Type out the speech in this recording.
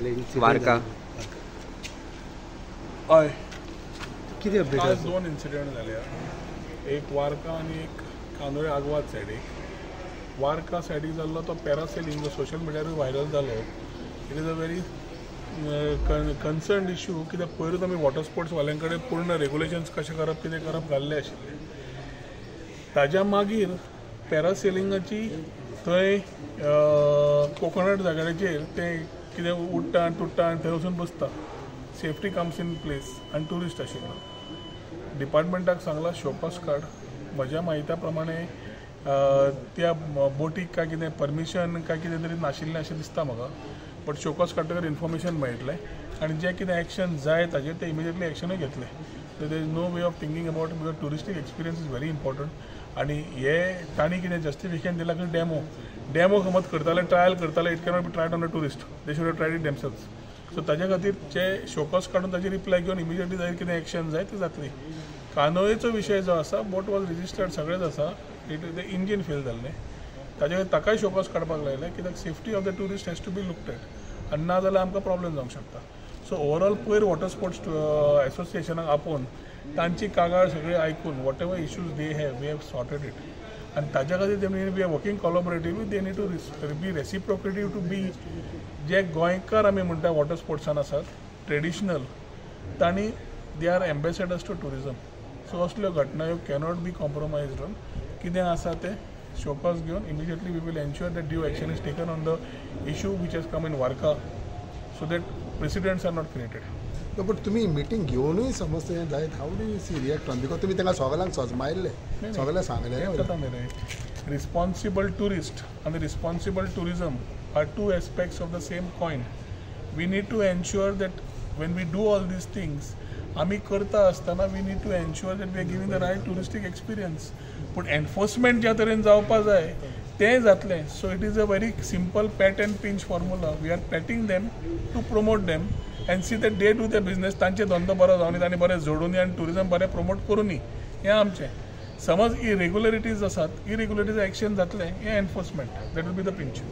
Selling Varca हय किती update आज दोन इन्सिडेंट झाले. एक वारका आणि एक कांदोळे आग्वाद सायडीक. वारका सायडीक जाल्लो तो पॅरासेलिंग जो सोशल मिडियार व्हायरल जालो. It is a very concern issue, कित्याक पयरूच आमी वॉटर स्पोर्ट्स वाल्यां कडेन पूर्ण रेग्युलेशन्स कशें करप कितें करप घाल्ले आशिल्ले. ताज्या मागीर पॅरासेलिंगाची थंय कोकोनट जाग्याचेर ते कितें उडटा तुट्टा आनी थंय वचून बसता. सेफ्टी कम्स इन प्लेस आनी ट्युरिस्ट आशिल्लो. डिपार्टमेंटाक सांगला शोकॉस कार्ड. म्हज्या म्हायत्या प्रमाणे त्या बोटीक काय कितें परमिशन काय कितें तरी नाशिल्लें अशें दिसता म्हाका. बट शोकॉस कार्डाचेर इन्फॉर्मेशन मेळटलें आनी जें कितें एक्शन जाय ताजेर ते इमिजिएटली एक्शनूय घेतले. So there is no way of thinking about because touristic experience is very important. आनी हे तांणी कितें जस्टिफिकेशन दिलां की डेमो समज करताले, ट्रायल करताले, it cannot be triad on the tourist. They should have triad it themselves. So ताज्या खातीर जे शोकॉस काडून ताची रिप्लाय घेवन इमिजिएटली जाय कितें एक्शन जाय ती जातली. कांदोळेचो विशय जो आसा, बोट वॉज रिजिस्टर्ड सगळेंच आसा. It is the engine fail जाल्लें. ताजे खातीर ताकाय शोकॉस काडपाक लायले कित्याक safety of the tourist has to be looked at. आनी ना जाल्यार आमकां प्रॉब्लेम जावंक शकता. सो ओवरऑल पयर वॉटर स्पोर्ट्स एसोसिएशनाक आपोवन तांची कागाळ सगळी आयकून whatever issues they have we have sorted it. आनी ताज्या खातीर तेमी we are working collaboratively. They need to be reciprocative to be. जे गोंयकार आमी म्हणटा वॉटर स्पोर्ट्सान आसात ट्रेडिशनल, तांणी they are ambassadors to tourism. So असल्यो घटना ह्यो कॅनॉट बी कॉम्प्रोमायज्ड ऑन. कितें आसा तें शोकॉस घेवन immediately we will ensure that due action is taken on the issue which has come in वारका so that precedents are not created. But तुमी meeting घेवनूय समज तें जायत how do you see react on because तुमी तांकां सगळ्यांक सजमायल्ले सगळें सांगलें जाता मरे. रिस्पॉन्सिबल टुरिस्ट आनी responsible tourism are two aspects of the same coin. We need to ensure that when we do all these things, आमी करता आसतना we need to ensure that we are giving the right touristic experience. But enforcement ज्या तरेन जावपा जाय तें जातलें. So it is a very simple pat and pinch formula. We are patting them to promote them and see that they do their business. तांचे धंदो बरो जावनी, तांणी बरें जोडूनी आनी टुरिजम बरें प्रमोट करूनी हें आमचें. समज इरेग्युलरिटीज आसात, इरेग्युलरिटीज एक्शन जातलें हें enforcement. That will be the pinch.